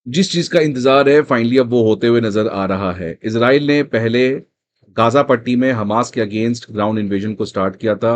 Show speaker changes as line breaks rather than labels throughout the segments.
जिस चीज का इंतजार है फाइनली अब वो होते हुए नजर आ रहा है। इजराइल ने पहले गाजा पट्टी में हमास के अगेंस्ट ग्राउंड इन्वेजन को स्टार्ट किया था।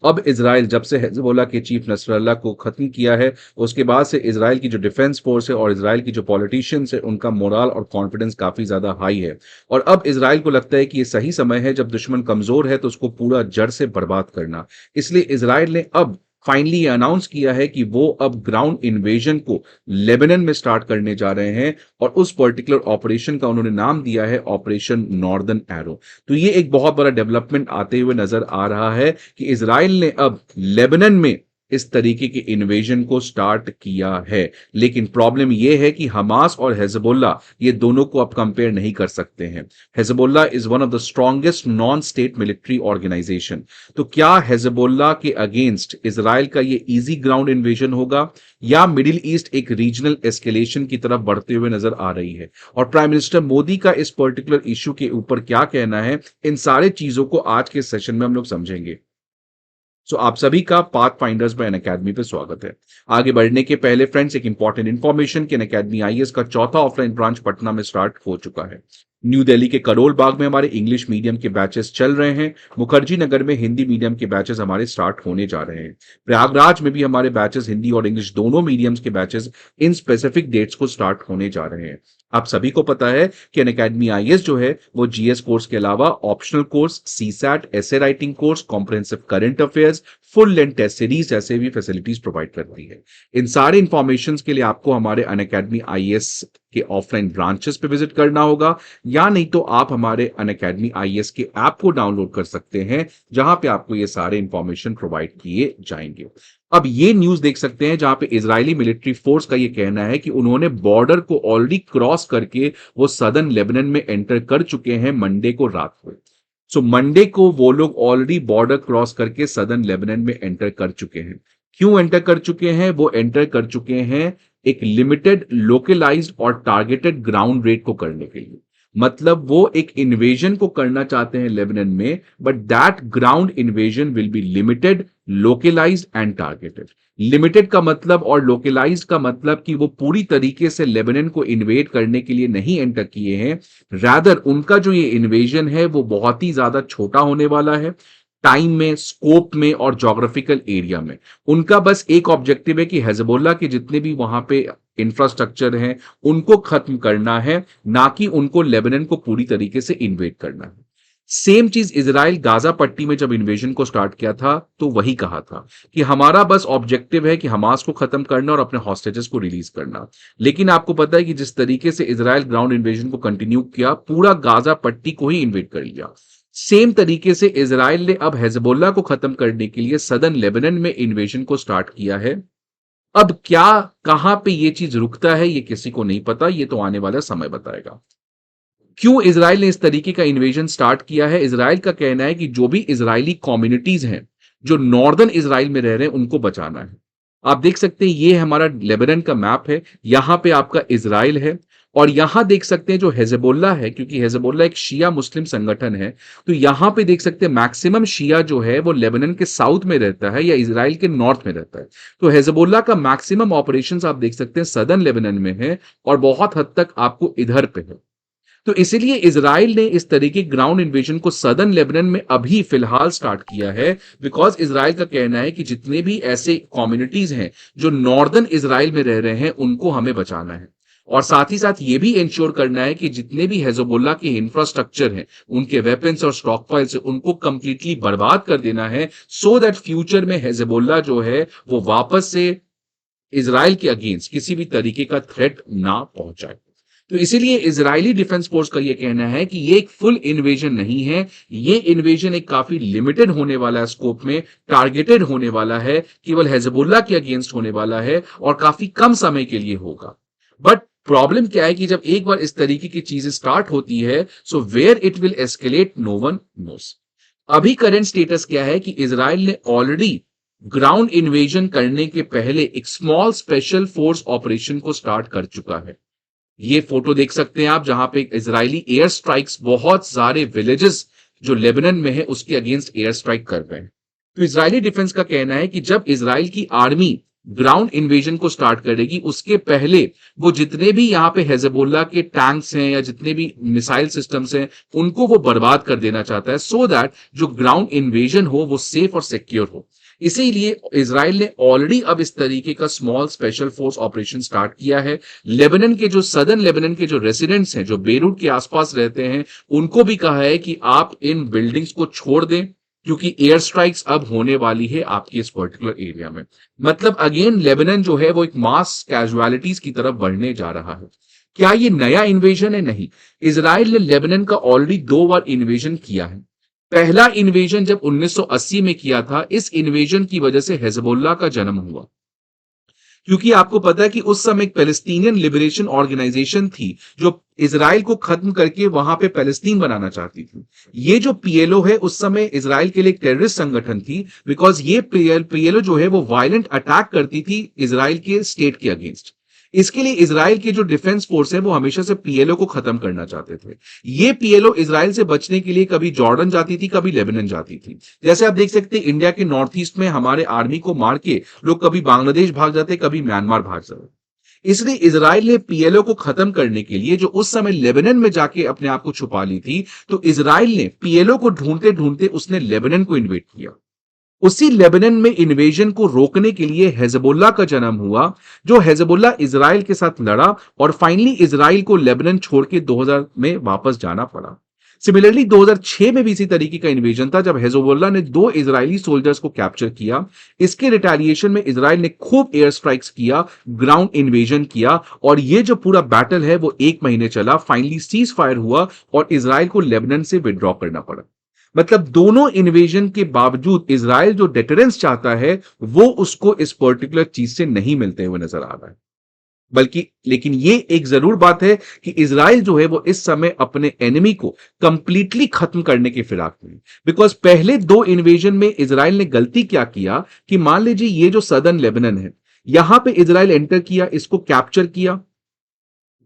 अब इजराइल जब से हिजबुल्लाह के चीफ नसरल्लाह को खत्म किया है, उसके बाद से इजराइल की जो डिफेंस फोर्स है और इजराइल की जो पॉलिटिशियंस है उनका मोरल और कॉन्फिडेंस काफी ज्यादा हाई है। और अब इजराइल को लगता है कि ये सही समय है, जब दुश्मन कमजोर है तो उसको पूरा जड़ से बर्बाद करना। इसलिए इजराइल ने अब फाइनली ये अनाउंस किया है कि वो अब ग्राउंड इन्वेजन को लेबनान में स्टार्ट करने जा रहे हैं। और उस पर्टिकुलर ऑपरेशन का उन्होंने नाम दिया है ऑपरेशन नॉर्दर्न एरो। तो ये एक बहुत बड़ा डेवलपमेंट आते हुए नजर आ रहा है कि इजराइल ने अब लेबनान में इस तरीके के इन्वेजन को स्टार्ट किया है। लेकिन प्रॉब्लम यह है कि हमास और हिजबुल्लाह ये दोनों को अब कंपेयर नहीं कर सकते हैं। Hezbollah is one of the strongest non state military organisation. तो क्या हिजबुल्लाह के अगेंस्ट इजराइल का ये इजी ग्राउंड इन्वेजन होगा, या मिडिल ईस्ट एक रीजनल एस्केलेशन की तरफ बढ़ते हुए नजर आ रही है? और प्राइम मिनिस्टर मोदी का इस पर्टिकुलर इश्यू के ऊपर क्या कहना है, इन सारे चीजों को आज के सेशन में हम लोग समझेंगे। सो आप सभी का पाथ फाइंडर्स बाय अनअकैडमी पे स्वागत है। आगे बढ़ने के पहले फ्रेंड्स, एक इंपॉर्टेंट इन्फॉर्मेशन कि अनअकैडमी आईएएस का चौथा ऑफलाइन ब्रांच पटना में स्टार्ट हो चुका है। न्यू दिल्ली के करोल बाग में हमारे इंग्लिश मीडियम के बैचेस चल रहे हैं। मुखर्जी नगर में हिंदी मीडियम के बैचेस हमारे स्टार्ट होने जा रहे हैं। प्रयागराज में भी हमारे बैचेस हिंदी और इंग्लिश दोनों मीडियम्स के बैचेस इन स्पेसिफिक डेट्स को स्टार्ट होने जा रहे हैं। आप सभी को पता है कि अनअकैडमी आईएएस जो है वो जीएस कोर्स के अलावा optional course, CSAT, essay writing course, comprehensive current affairs, full length test series जैसे भी फैसिलिटीज प्रोवाइड करती है। इन सारे इंफॉर्मेशन के लिए आपको हमारे अनअकैडमी आईएएस के ऑफलाइन ब्रांचेस पे विजिट करना होगा, या नहीं तो आप हमारे अनअकैडमी आईएएस के ऐप को डाउनलोड कर सकते हैं, जहां पे आपको ये सारे इंफॉर्मेशन प्रोवाइड किए जाएंगे। अब ये न्यूज देख सकते हैं जहां पे इजरायली मिलिट्री फोर्स का ये कहना है कि उन्होंने बॉर्डर को ऑलरेडी क्रॉस करके वो सदर्न लेबनान में एंटर कर चुके हैं मंडे को रात को। सो मंडे को वो लोग ऑलरेडी बॉर्डर क्रॉस करके सदर्न लेबनान में एंटर कर चुके हैं। क्यों एंटर कर चुके हैं? वो एंटर कर चुके हैं एक लिमिटेड, लोकलाइज्ड और टारगेटेड ग्राउंड रेड को करने के लिए। मतलब वो एक इन्वेजन को करना चाहते हैं लेबनान में, but that ground invasion will be limited, localised and targeted. Limited का मतलब और लोकलाइज्ड का मतलब कि वो पूरी तरीके से लेबनान को इन्वेड करने के लिए नहीं एंटर किए हैं। रादर उनका जो ये इन्वेजन है वो बहुत ही ज्यादा छोटा होने वाला है, टाइम में, स्कोप में और जोग्राफिकल एरिया में। उनका बस एक ऑब्जेक्टिव है कि हिजबुल्लाह के जितने भी वहां पे इंफ्रास्ट्रक्चर हैं उनको खत्म करना है, ना कि उनको लेबनान को पूरी तरीके से इन्वेड करना है। सेम चीज इजराइल गाजा पट्टी में जब इन्वेजन को स्टार्ट किया था तो वही कहा था कि हमारा बस ऑब्जेक्टिव है कि हमास को खत्म करना और अपने हॉस्टेजेस को रिलीज करना। लेकिन आपको पता है कि जिस तरीके से इजराइल ग्राउंड इन्वेजन को कंटिन्यू किया, पूरा गाजा पट्टी को ही इन्वेड कर लिया। सेम तरीके से इजराइल ने अब हिजबुल्लाह को खत्म करने के लिए सदर्न लेबनान में इन्वेजन को स्टार्ट किया है। अब क्या, कहां पे ये चीज रुकता है ये किसी को नहीं पता, ये तो आने वाला समय बताएगा। क्यों इजराइल ने इस तरीके का इन्वेजन स्टार्ट किया है? इजराइल का कहना है कि जो भी इजरायली कम्युनिटीज हैं जो नॉर्दर्न इजराइल में रह रहे हैं उनको बचाना है। आप देख सकते हैं ये हमारा लेबनान का मैप है, यहां पे आपका इजराइल है, और यहां देख सकते हैं जो हिजबुल्लाह है, क्योंकि हिजबुल्लाह एक शिया मुस्लिम संगठन है, तो यहां पे देख सकते हैं मैक्सिमम शिया जो है वो लेबनान के साउथ में रहता है या इजराइल के नॉर्थ में रहता है। तो हिजबुल्लाह का मैक्सिमम ऑपरेशंस आप देख सकते हैं सदर्न लेबनान में है, और बहुत हद तक आपको इधर पे है। तो इसीलिए इजराइल ने इस तरीके ग्राउंड इन्वेजन को सदर्न लेबनान में अभी फिलहाल स्टार्ट किया है, बिकॉज इजराइल का कहना है कि जितने भी ऐसे कम्युनिटीज हैं जो नॉर्दर्न इजराइल में रह रहे हैं उनको हमें बचाना है, और साथ ही साथ ये भी इंश्योर करना है कि जितने भी हिजबुल्लाह के इंफ्रास्ट्रक्चर हैं, उनके वेपन्स और स्टॉक फाइल्स उनको कंप्लीटली बर्बाद कर देना है, सो दैट फ्यूचर में हिजबुल्लाह जो है वो वापस से इजराइल के अगेंस्ट किसी भी तरीके का थ्रेट ना पहुंचाए। तो इसीलिए इजरायली डिफेंस फोर्स का यह कहना है कि ये एक फुल इन्वेजन नहीं है, ये इन्वेजन एक काफी लिमिटेड होने वाला है, स्कोप में टारगेटेड होने वाला है, केवल हिजबुल्लाह के अगेंस्ट होने वाला है और काफी कम समय के लिए होगा। बट प्रॉब्लम क्या है कि जब एक बार इस तरीके की चीजें स्टार्ट होती है, so where it will escalate no one knows. अभी करंट स्टेटस क्या है कि इजराइल ने ऑलरेडी ग्राउंड इन्वेजन करने के पहले एक स्मॉल स्पेशल फोर्स ऑपरेशन को स्टार्ट कर चुका है। ये फोटो देख सकते हैं आप, जहां पे इजरायली एयर स्ट्राइक्स बहुत सारे विलेजेस जो लेबनान में है उसके अगेंस्ट एयर स्ट्राइक कर रहे हैं। तो इजरायली डिफेंस का कहना है कि जब इजराइल की आर्मी ग्राउंड इन्वेजन को स्टार्ट करेगी, उसके पहले वो जितने भी यहाँ पे हिजबुल्लाह के टैंक्स हैं या जितने भी मिसाइल सिस्टम्स हैं उनको वो बर्बाद कर देना चाहता है, सो दैट जो ग्राउंड इन्वेजन हो वो सेफ और सिक्योर हो। इसीलिए इजराइल ने ऑलरेडी अब इस तरीके का small special force operation start किया है। लेबनान के जो सदर्न लेबनान के जो रेसिडेंट्स हैं, जो बेरूट के आसपास रहते हैं, उनको भी कहा है कि आप इन बिल्डिंग्स को छोड़ दें, क्योंकि एयर स्ट्राइक्स अब होने वाली है आपकी इस पर्टिकुलर एरिया में। मतलब अगेन लेबनान जो है वो एक मास कैजुअलिटीज की तरफ बढ़ने जा रहा है। क्या ये नया इन्वेजन है? नहीं। इजराइल ने लेबनान का ऑलरेडी 2 बार इन्वेजन किया है। पहला इन्वेजन जब 1980 में किया था, इस इन्वेजन की वजह से हिजबुल्लाह का जन्म हुआ, क्योंकि आपको पता है कि उस समय एक पैलेस्टीनियन लिबरेशन ऑर्गेनाइजेशन थी जो इजराइल को खत्म करके वहां पे पैलेस्टीन बनाना चाहती थी। ये जो पीएलओ है उस समय इजराइल के लिए एक टेररिस्ट संगठन थी, बिकॉज ये पीएलओ जो है वो वायलेंट अटैक करती थी इजराइल के स्टेट के अगेंस्ट। इसके लिए इजराइल के जो डिफेंस फोर्स है वो हमेशा से पीएलओ को खत्म करना चाहते थे। ये पीएलओ इजराइल से बचने के लिए कभी जॉर्डन जाती थी, कभी लेबनान जाती थी। जैसे आप देख सकते हैं इंडिया के नॉर्थ ईस्ट में हमारे आर्मी को मार के लोग कभी बांग्लादेश भाग जाते, कभी म्यांमार भाग जाते। इसलिए इजराइल ने पीएलओ को खत्म करने के लिए, जो उस समय लेबनान में जाके अपने आप को छुपा ली थी, तो इजराइल ने पीएलओ को ढूंढते ढूंढते उसने लेबनान को इन्वेड किया। उसी लेबनान में इन्वेजन को रोकने के लिए हिजबुल्लाह का जन्म हुआ, जो हिजबुल्लाह इजराइल के साथ लड़ा और फाइनली इजराइल को लेबनान छोड़ के 2000 में वापस जाना पड़ा। सिमिलरली 2006 में भी इसी तरीके का इन्वेजन था, जब हिजबुल्लाह ने 2 इजरायली सोल्जर्स को कैप्चर किया। इसके रिटेलिएशन में इजराइल ने खूब एयर स्ट्राइक्स किया, ग्राउंड इन्वेजन किया, और ये जो पूरा बैटल है वो 1 महीने चला। फाइनली सीज फायर हुआ और इजराइल को लेबनान से विड्रॉ करना पड़ा। मतलब दोनों इन्वेजन के बावजूद इजराइल जो डेटरेंस चाहता है वो उसको इस पर्टिकुलर चीज से नहीं मिलते हुए नजर आ रहा है। बल्कि लेकिन ये एक जरूर बात है कि इजराइल जो है वो इस समय अपने एनिमी को कंप्लीटली खत्म करने के फिराक में, बिकॉज पहले 2 इन्वेजन में इजराइल ने गलती क्या किया कि मान लीजिए ये जो सदर्न लेबनान है, यहां पे इजराइल एंटर किया, इसको कैप्चर किया,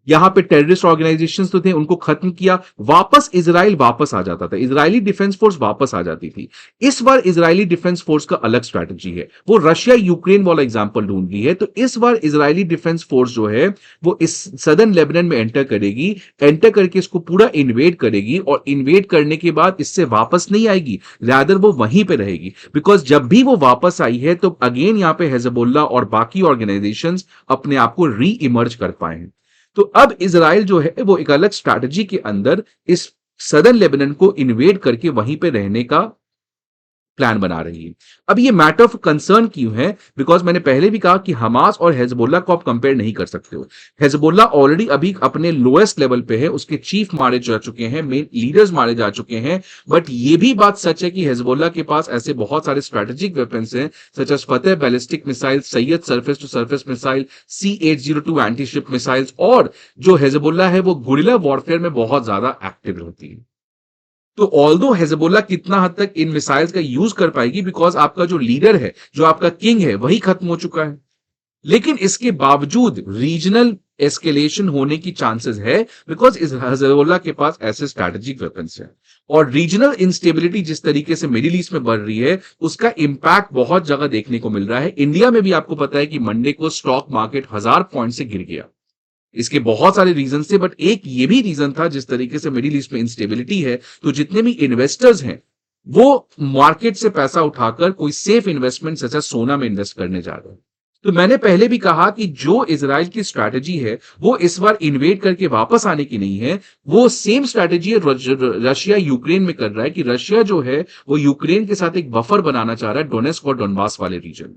यहां पे टेररिस्ट ऑर्गेनाइजेशंस तो थे उनको खत्म किया, वापस इजराइल वापस आ जाता था, इजरायली डिफेंस फोर्स वापस आ जाती थी। इस बार इजरायली डिफेंस फोर्स का अलग स्ट्रैटेजी है, वो रशिया यूक्रेन वाला एग्जांपल ढूंढ रही है। तो इस बार इजरायली डिफेंस फोर्स जो है वो इस सदर्न लेबनान में एंटर करेगी, एंटर करके इसको पूरा इन्वेड करेगी, और इन्वेड करने के बाद इससे वापस नहीं आएगी, रादर वो वहीं पे रहेगी। बिकॉज जब भी वो वापस आई है तो अगेन यहां पे हिजबुल्लाह और बाकी ऑर्गेनाइजेशंस अपने आप को री इमर्ज कर पाए हैं। तो अब इजराइल जो है वो एक अलग स्ट्रैटेजी के अंदर इस सदर्न लेबनान को इन्वेड करके वहीं पे रहने का प्लान बना रही है। अब ये मैटर ऑफ कंसर्न क्यों है? बिकॉज मैंने पहले भी कहा कि हमास और हिजबुल्लाह को आप कंपेयर नहीं कर सकते हो। हिजबुल्लाह ऑलरेडी अभी अपने लोएस्ट लेवल पे है, उसके चीफ मारे जा चुके हैं, मेन लीडर्स मारे जा चुके हैं। बट ये भी बात सच है कि हिजबुल्लाह के पास ऐसे बहुत सारे स्ट्रेटेजिक वेपन्स हैं, such as Fateh ballistic missile, Sayyad surface to surface missile, C802 antiship missiles, और जो हिजबुल्लाह है वो गुरिल्ला वॉरफेयर में बहुत ज्यादा एक्टिव होती है। तो ऑल्दो हिजबुल्लाह कितना हद तक इन मिसाइल्स का यूज कर पाएगी, बिकॉज आपका जो लीडर है, जो आपका किंग है, वही खत्म हो चुका है। लेकिन इसके बावजूद रीजनल एस्केलेशन होने की चांसेस है, बिकॉज इस हिजबुल्लाह के पास ऐसे स्ट्रैटेजिक वेपन्स हैं। और रीजनल इंस्टेबिलिटी जिस तरीके से मिडिल ईस्ट में बढ़ रही है, उसका इंपैक्ट बहुत जगह देखने को मिल रहा है। इंडिया में भी आपको पता है कि मंडे को स्टॉक मार्केट 1000 पॉइंट से गिर गया। इसके बहुत सारे रीजन थे, बट एक ये भी रीजन था, जिस तरीके से मिडिल ईस्ट में इंस्टेबिलिटी है, तो जितने भी इन्वेस्टर्स हैं वो मार्केट से पैसा उठाकर कोई सेफ इन्वेस्टमेंट जैसा सोना में इन्वेस्ट करने जा रहे हैं। तो मैंने पहले भी कहा कि जो इजराइल की स्ट्रैटेजी है वो इस बार इन्वेड करके वापस आने की नहीं है, वो सेम स्ट्रैटेजी रशिया यूक्रेन में कर रहा है, कि रशिया जो है वो यूक्रेन के साथ एक बफर बनाना चाह रहा है डोनेस्क और डोनबास वाले रीजन,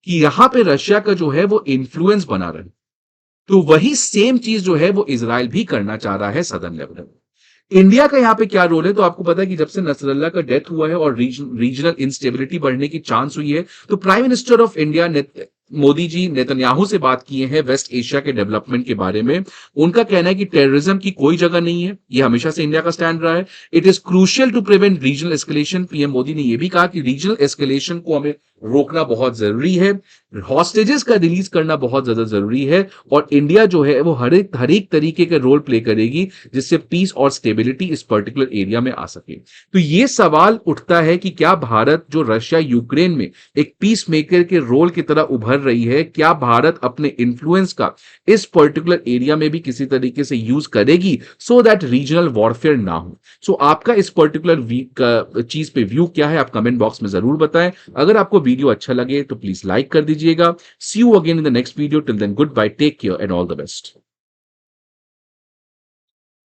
कि यहां पे रशिया का जो है वो इन्फ्लुएंस बना रहे। तो वही सेम चीज जो है वो इजराइल भी करना चाह रहा है सदर्न लेबनान में। इंडिया का यहां पे क्या रोल है? तो आपको पता है कि जब से नसरल्लाह का डेथ हुआ है और रीजनल इंस्टेबिलिटी बढ़ने की चांस हुई है, तो prime minister of India Modi ji Netanyahu से बात किए हैं वेस्ट एशिया के डेवलपमेंट के बारे में। उनका कहना है कि टेररिज्म की कोई जगह नहीं है, ये हमेशा से इंडिया का स्टैंड रहा है। It is crucial to prevent regional escalation. PM Modi ने यह भी कहा कि रीजनल एस्केलेशन को हमें रोकना बहुत जरूरी है, हॉस्टेजेस का रिलीज करना बहुत ज्यादा जरूरी है, और इंडिया जो है वो हर एक तरीके के रोल प्ले करेगी जिससे पीस और स्टेबिलिटी इस पर्टिकुलर एरिया में आ सके। तो ये सवाल उठता है कि क्या भारत जो रशिया यूक्रेन में एक पीस मेकर के रोल की तरह उभर कर रही है, क्या भारत अपने इन्फ्लुएंस का इस पर्टिकुलर एरिया में भी किसी तरीके से यूज करेगी सो दैट रीजनल वॉरफेयर ना हो? सो आपका इस पर्टिकुलर वीक चीज पे व्यू क्या है, आप कमेंट बॉक्स में जरूर बताएं। अगर आपको वीडियो अच्छा लगे तो प्लीज लाइक कर दीजिएगा। See you again in the next video, till then goodbye, take care and all the best.